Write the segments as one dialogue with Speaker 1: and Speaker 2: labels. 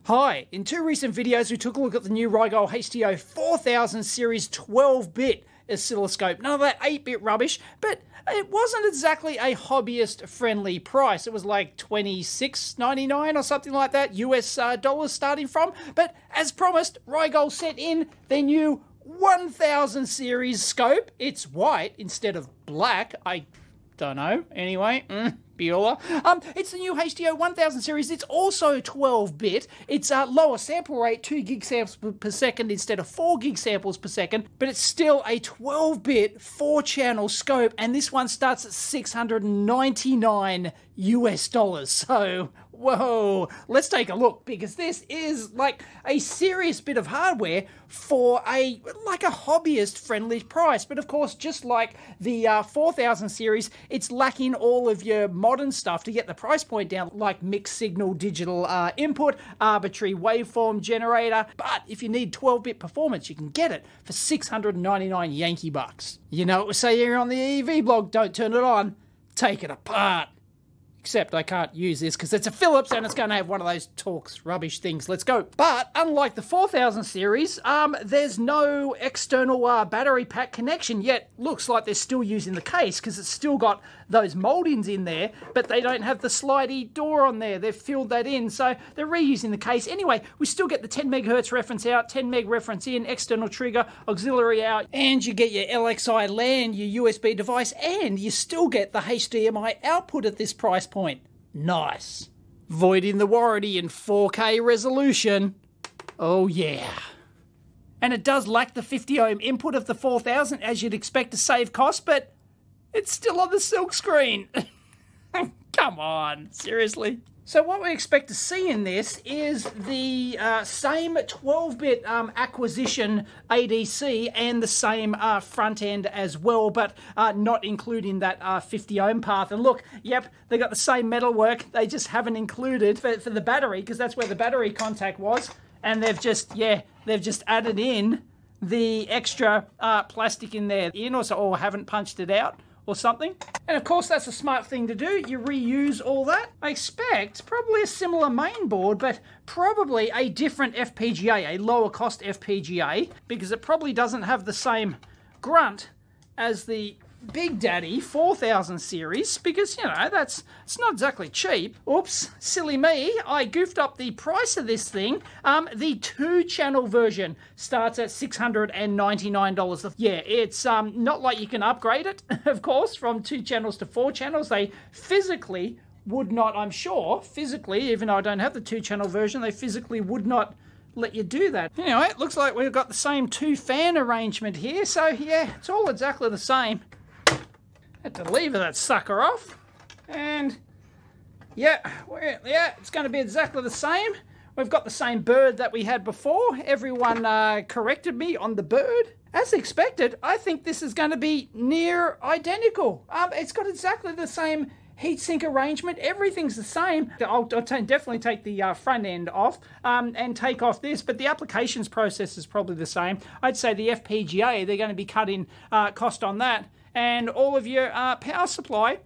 Speaker 1: Hi, in two recent videos we took a look at the new Rigol HDO1000 series 12-bit oscilloscope. None of that 8-bit rubbish, but it wasn't exactly a hobbyist friendly price. It was like $26.99 or something like that, US dollars starting from. But as promised, Rigol sent in their new 1000 series scope. It's white instead of black. I don't know. Anyway, Bueller. It's the new HDO1000 series. It's also 12-bit. It's a lower sample rate, 2 gig samples per second instead of 4 gig samples per second, but it's still a 12-bit 4-channel scope, and this one starts at $699 US dollars. So, whoa, let's take a look, because this is like a serious bit of hardware for a hobbyist friendly price. But of course, just like the 4000 series, it's lacking all of your modern stuff to get the price point down, like mixed signal digital input, arbitrary waveform generator. But if you need 12-bit performance, you can get it for 699 Yankee bucks. You know what we say here on the EEVblog, don't turn it on, take it apart. Except I can't use this because it's a Philips and it's going to have one of those Torx rubbish things. Let's go. But unlike the 4000 series, there's no external battery pack connection, yet looks like they're still using the case because it's still got those moldings in there, but they don't have the slidey door on there. They've filled that in, so they're reusing the case. Anyway, we still get the 10 megahertz reference out, 10 meg reference in, external trigger, auxiliary out, and you get your LXI LAN, your USB device, and you still get the HDMI output at this price point. Nice. Voiding the warranty in 4K resolution. Oh yeah. And it does lack the 50 ohm input of the 4000, as you'd expect to save cost, but it's still on the silk screen. Come on, seriously. So what we expect to see in this is the same 12-bit acquisition ADC and the same front end as well, but not including that 50 ohm path. And look, yep, they got the same metalwork. They just haven't included for the battery, because that's where the battery contact was. And they've just added in the extra plastic in there, or haven't punched it out or something. And of course, that's a smart thing to do. You reuse all that. I expect probably a similar main board, but probably a different FPGA, a lower cost FPGA, because it probably doesn't have the same grunt as the Big Daddy 4000 series, because, you know, it's not exactly cheap. Oops, silly me, I goofed up the price of this thing. The 2-channel version starts at $699. Yeah, it's not like you can upgrade it, of course, from 2 channels to 4 channels. They physically would not, I'm sure, physically, even though I don't have the 2-channel version, they physically would not let you do that. Anyway, it looks like we've got the same 2-fan arrangement here, so yeah, it's all exactly the same. Had to lever that sucker off, and yeah, it's going to be exactly the same. We've got the same bird that we had before. Everyone corrected me on the bird. As expected, I think this is going to be near identical. It's got exactly the same heatsink arrangement. Everything's the same. I'll definitely take the front end off and take off this, but the applications process is probably the same. I'd say the FPGA, they're going to be cutting cost on that. And all of your power supply,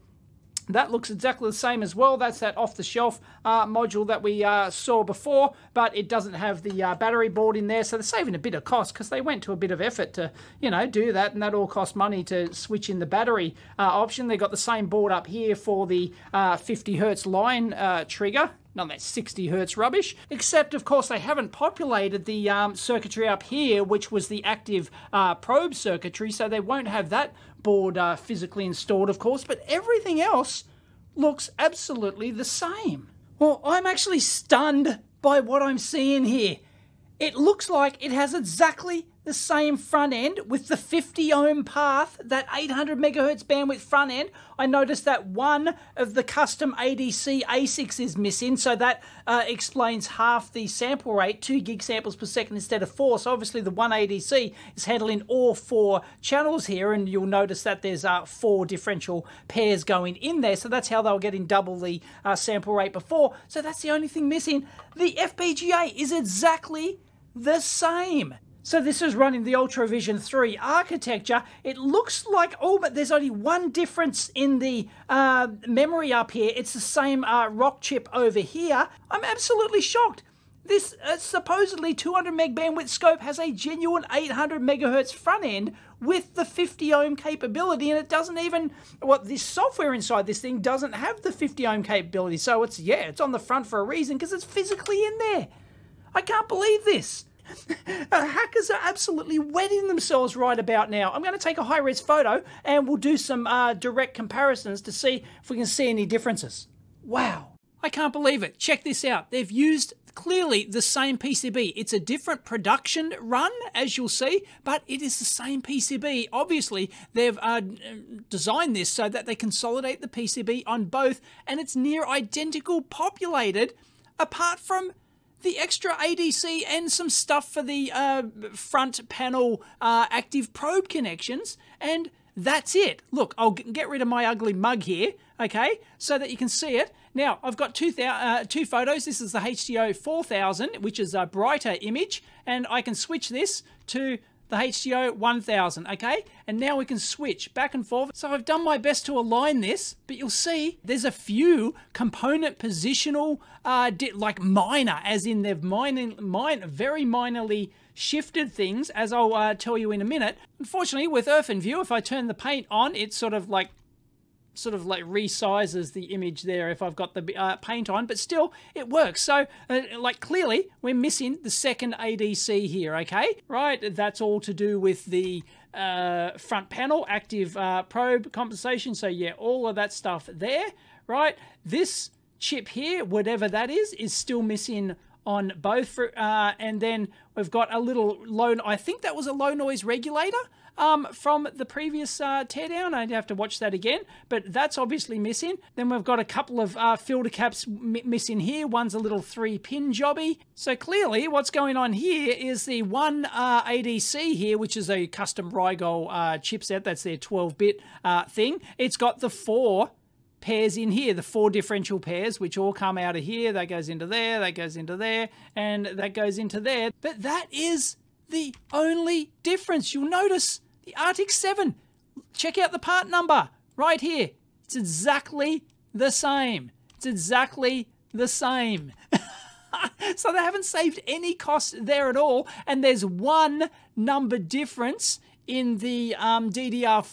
Speaker 1: that looks exactly the same as well. That's that off-the-shelf module that we saw before, but it doesn't have the battery board in there, so they're saving a bit of cost because they went to a bit of effort to, you know, do that, and that all cost money to switch in the battery option. They got the same board up here for the 50 hertz line trigger. None of that 60 hertz rubbish, except of course they haven't populated the circuitry up here, which was the active probe circuitry, so they won't have that board physically installed, of course, but everything else looks absolutely the same. Well, I'm actually stunned by what I'm seeing here. It looks like it has exactly the same front end with the 50 ohm path, that 800 megahertz bandwidth front end. I noticed that one of the custom ADC ASICs is missing, so that explains half the sample rate, 2 gig samples per second instead of 4. So obviously the one ADC is handling all 4 channels here, and you'll notice that there's 4 differential pairs going in there. So that's how they were getting double the sample rate before. So that's the only thing missing. The FPGA is exactly the same. So this is running the UltraVision 3 architecture. It looks like, oh, but there's only one difference in the memory up here. It's the same rock chip over here. I'm absolutely shocked. This supposedly 200 meg bandwidth scope has a genuine 800 megahertz front end with the 50 ohm capability, and it doesn't even, well, this software inside this thing doesn't have the 50 ohm capability. So it's, yeah, it's on the front for a reason, because it's physically in there. I can't believe this. Hackers are absolutely wetting themselves right about now. I'm going to take a high-res photo and we'll do some direct comparisons to see if we can see any differences. Wow. I can't believe it. Check this out. They've used clearly the same PCB. It's a different production run, as you'll see, but it is the same PCB. Obviously, they've designed this so that they consolidate the PCB on both, and it's near identical populated, apart from the extra ADC and some stuff for the front panel active probe connections, and that's it. Look, I'll get rid of my ugly mug here, okay, so that you can see it. Now, I've got two photos. This is the HDO1000, which is a brighter image, and I can switch this to the HDO1000, okay? And now we can switch back and forth. So I've done my best to align this, but you'll see there's a few component positional, like minor, as in they've very minorly shifted things, as I'll tell you in a minute. Unfortunately, with Earth in View, if I turn the paint on, it sort of like resizes the image there if I've got the paint on, but still it works. So like clearly we're missing the second ADC here, okay? Right, that's all to do with the front panel active probe compensation. So yeah, all of that stuff there, right? This chip here, whatever that is still missing on both, and then we've got a little low, I think that was a low noise regulator from the previous teardown. I'd have to watch that again, but that's obviously missing. Then we've got a couple of filter caps missing here. One's a little 3-pin jobby. So clearly what's going on here is the one ADC here, which is a custom Rigol chipset. That's their 12-bit thing. It's got the 4 pairs in here, the 4 differential pairs, which all come out of here. That goes into there, that goes into there, and that goes into there. But that is the only difference. You'll notice the Arctic 7, check out the part number right here. It's exactly the same. It's exactly the same. So they haven't saved any cost there at all. And there's one number difference in the DDR,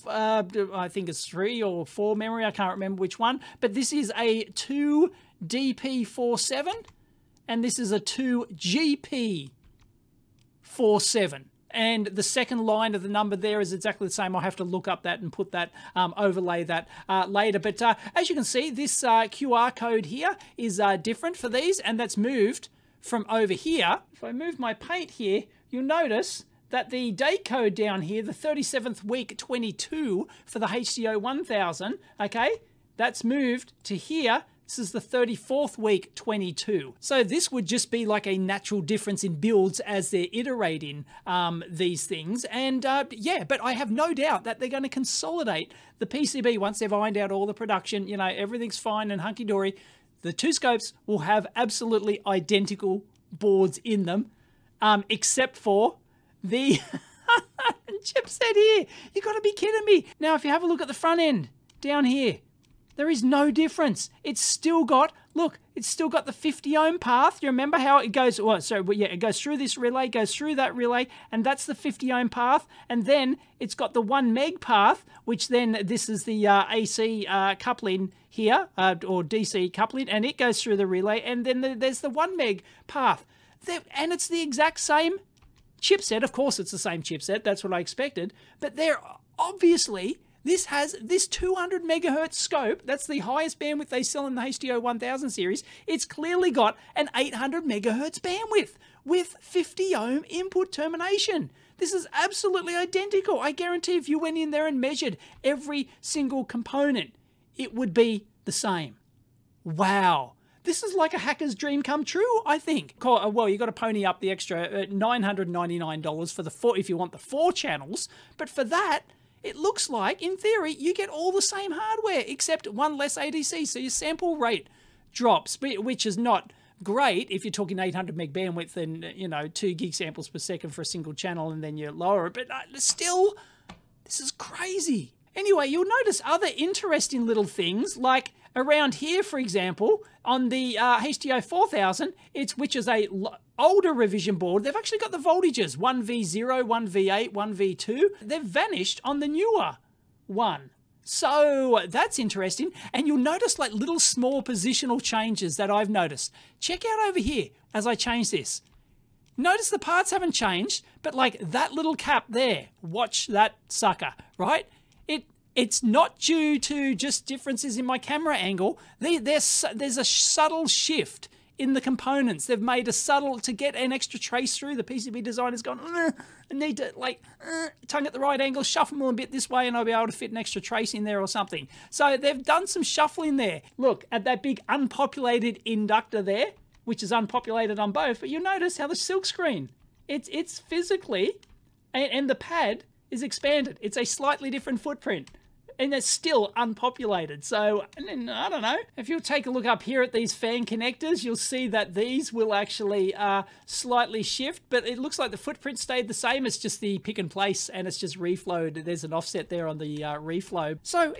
Speaker 1: I think it's 3 or 4 memory. I can't remember which one. But this is a 2DP47 and this is a 2GP47. And the second line of the number there is exactly the same. I'll have to look up that and put that, overlay that later. But as you can see, this QR code here is different for these, and that's moved from over here. If I move my paint here, you'll notice that the date code down here, the 37th week 22 for the HDO1000, okay, that's moved to here. This is the 34th week 22. So this would just be like a natural difference in builds as they're iterating these things. And yeah, but I have no doubt that they're going to consolidate the PCB once they've ironed out all the production. You know, everything's fine and hunky-dory. The two scopes will have absolutely identical boards in them, except for the chipset here. You got to be kidding me. Now, if you have a look at the front end down here, there is no difference. It's still got, look, it's still got the 50 ohm path. You remember how it goes, well, so yeah, it goes through this relay, goes through that relay, and that's the 50 ohm path. And then it's got the 1 meg path, which then this is the AC coupling here, or DC coupling, and it goes through the relay. And then there's the 1 meg path. And it's the exact same chipset. Of course, it's the same chipset. That's what I expected. But they're obviously, this has this 200 megahertz scope. That's the highest bandwidth they sell in the HDO1000 series. It's clearly got an 800 megahertz bandwidth with 50 ohm input termination. This is absolutely identical. I guarantee if you went in there and measured every single component, it would be the same. Wow. This is like a hacker's dream come true, I think. Well, you got to pony up the extra $999 for the 4 if you want the 4 channels, but for that, it looks like, in theory, you get all the same hardware, except one less ADC, so your sample rate drops, which is not great if you're talking 800 meg bandwidth and, you know, 2 gig samples per second for a single channel, and then you lower it, but still, this is crazy. Anyway, you'll notice other interesting little things, like around here, for example, on the HDO1000, which is a older revision board, they've actually got the voltages, 1V0, 1V8, 1V2. They've vanished on the newer one. So that's interesting. And you'll notice like little small positional changes that I've noticed. Check out over here as I change this. Notice the parts haven't changed, but like that little cap there, watch that sucker, right? It's not due to just differences in my camera angle. There's a subtle shift in the components. They've made a subtle, to get an extra trace through, the PCB designer's gone, I need to like tongue at the right angle, shuffle them a bit this way and I'll be able to fit an extra trace in there or something. So they've done some shuffling there. Look at that big unpopulated inductor there, which is unpopulated on both, but you'll notice how the silk screen, it's physically, and the pad is expanded. It's a slightly different footprint. And it's still unpopulated. So, I don't know. If you'll take a look up here at these fan connectors, you'll see that these will actually slightly shift, but it looks like the footprint stayed the same. It's just the pick and place, and it's just reflowed. There's an offset there on the reflow. So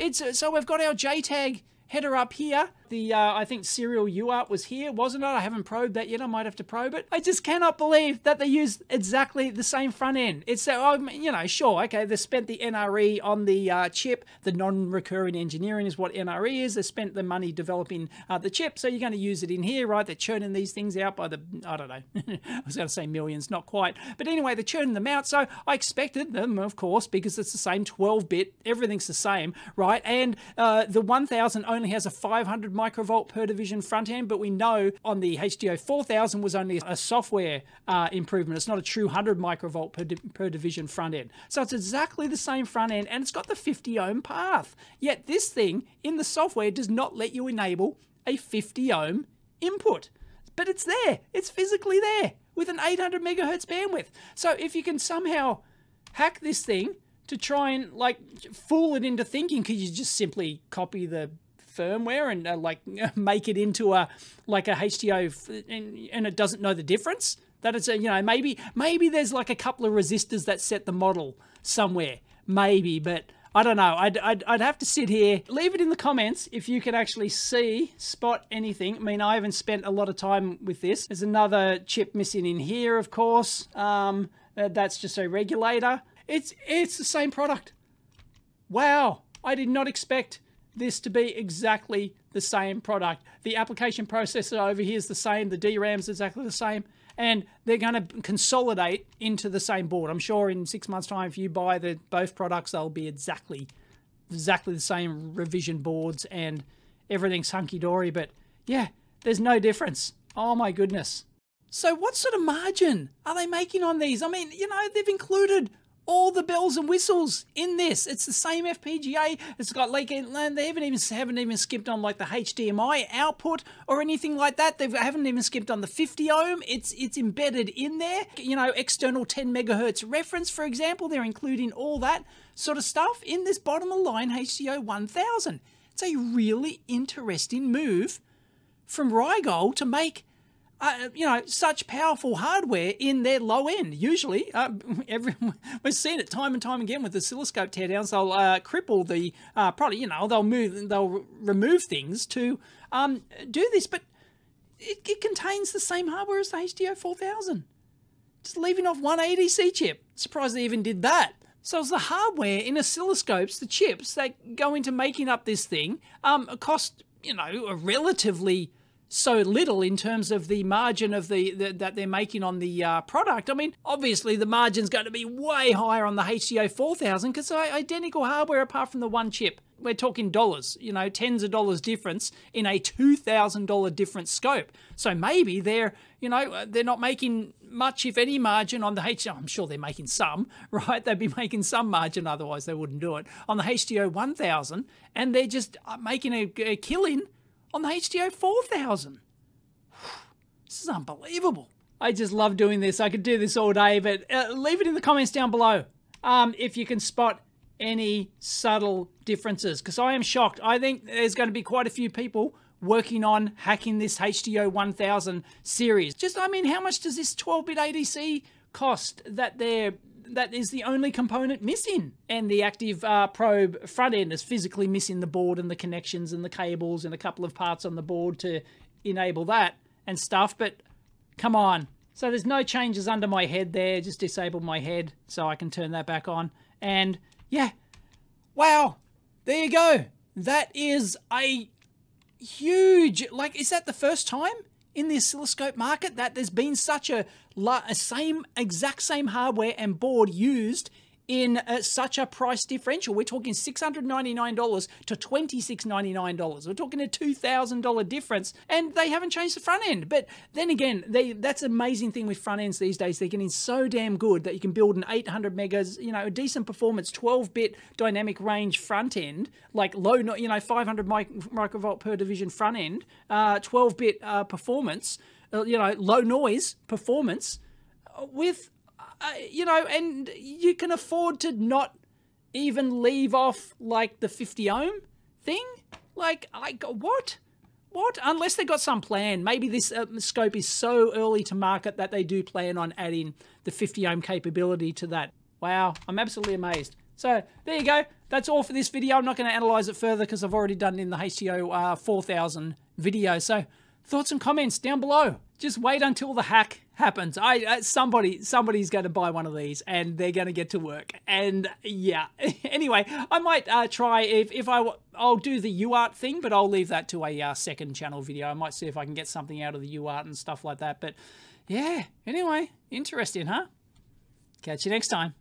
Speaker 1: we've got our JTAG header up here. The, I think serial UART was here, wasn't it? I haven't probed that yet. I might have to probe it. I just cannot believe that they used exactly the same front end. It's, you know, sure, okay, they spent the NRE on the chip. The non-recurring engineering is what NRE is. They spent the money developing the chip, so you're going to use it in here, right? They're churning these things out by the, I don't know, I was going to say millions, not quite. But anyway, they're churning them out, so I expected them, of course, because it's the same 12-bit. Everything's the same, right? And the 1000 only has a 500 microvolt per division front end, but we know on the HDO1000 was only a software improvement. It's not a true 100 microvolt per division front end. So it's exactly the same front end, and it's got the 50 ohm path. Yet this thing in the software does not let you enable a 50 ohm input. But it's there. It's physically there with an 800 megahertz bandwidth. So if you can somehow hack this thing to try and like fool it into thinking, could you just simply copy the firmware and like make it into a like a HDO and it doesn't know the difference? That it's a, you know, maybe there's like a couple of resistors that set the model somewhere, maybe, but I don't know. I'd have to sit here. Leave it in the comments if you can actually spot anything. I mean, I haven't spent a lot of time with this. There's another chip missing in here, of course. That's just a regulator. It's the same product. Wow, I did not expect this to be exactly the same product. The application processor over here is the same. The DRAM's exactly the same. And they're going to consolidate into the same board. I'm sure in 6 months' time, if you buy both products, they'll be exactly the same revision boards and everything's hunky-dory. But yeah, there's no difference. Oh my goodness. So what sort of margin are they making on these? I mean, you know, they've included all the bells and whistles in this. It's the same FPGA. It's got like, they haven't even skipped on like the HDMI output or anything like that. They haven't even skipped on the 50 ohm. It's embedded in there. You know, external 10 megahertz reference, for example. They're including all that sort of stuff in this bottom of the line HDO1000. It's a really interesting move from Rigol to make you know, such powerful hardware in their low end. Usually, we've seen it time and time again with oscilloscope teardowns. They'll cripple the product. You know, they'll remove things to do this, but it contains the same hardware as the HDO1000. Just leaving off one ADC chip. Surprised they even did that. So it's the hardware in oscilloscopes, the chips that go into making up this thing, cost, you know, a relatively so little in terms of the margin of that they're making on the product. I mean, obviously the margin's going to be way higher on the HDO1000 because it's identical hardware apart from the one chip. We're talking dollars, you know, tens of dollars difference in a $2,000 different scope. So maybe they're, you know, they're not making much, if any, margin on the HDO. I'm sure they're making some, right? They'd be making some margin, otherwise they wouldn't do it, on the HDO1000, and they're just making a killing on the HDO1000. This is unbelievable. I just love doing this. I could do this all day, but leave it in the comments down below if you can spot any subtle differences, because I am shocked. I think there's going to be quite a few people working on hacking this HDO1000 series. Just, I mean, how much does this 12-bit ADC cost that they're that is the only component missing. And the active probe front end is physically missing the board and the connections and the cables and a couple of parts on the board to enable that and stuff. But come on. So there's no changes under my head there. Just disabled my head so I can turn that back on. And yeah, wow, there you go. That is a huge, like, is that the first time in the oscilloscope market that there's been such a exact same hardware and board used in such a price differential? We're talking $699 to $2699. We're talking a $2,000 difference, and they haven't changed the front end. But then again, that's an amazing thing with front ends these days. They're getting so damn good that you can build an 800 megas, you know, a decent performance 12-bit dynamic range front end, like low, you know, 500 microvolt per division front end, 12-bit performance, you know, low noise performance with you know, and you can afford to not even leave off like the 50 ohm thing. Like, what? Unless they got some plan. Maybe this scope is so early to market that they do plan on adding the 50 ohm capability to that. Wow, I'm absolutely amazed. So there you go. That's all for this video. I'm not going to analyze it further because I've already done it in the HDO1000 video. So thoughts and comments down below. Just wait until the hack happens. Somebody's going to buy one of these and they're going to get to work. And yeah, anyway, I might try I'll do the UART thing, but I'll leave that to a second channel video. I might see if I can get something out of the UART and stuff like that. But yeah, anyway, interesting, huh? Catch you next time.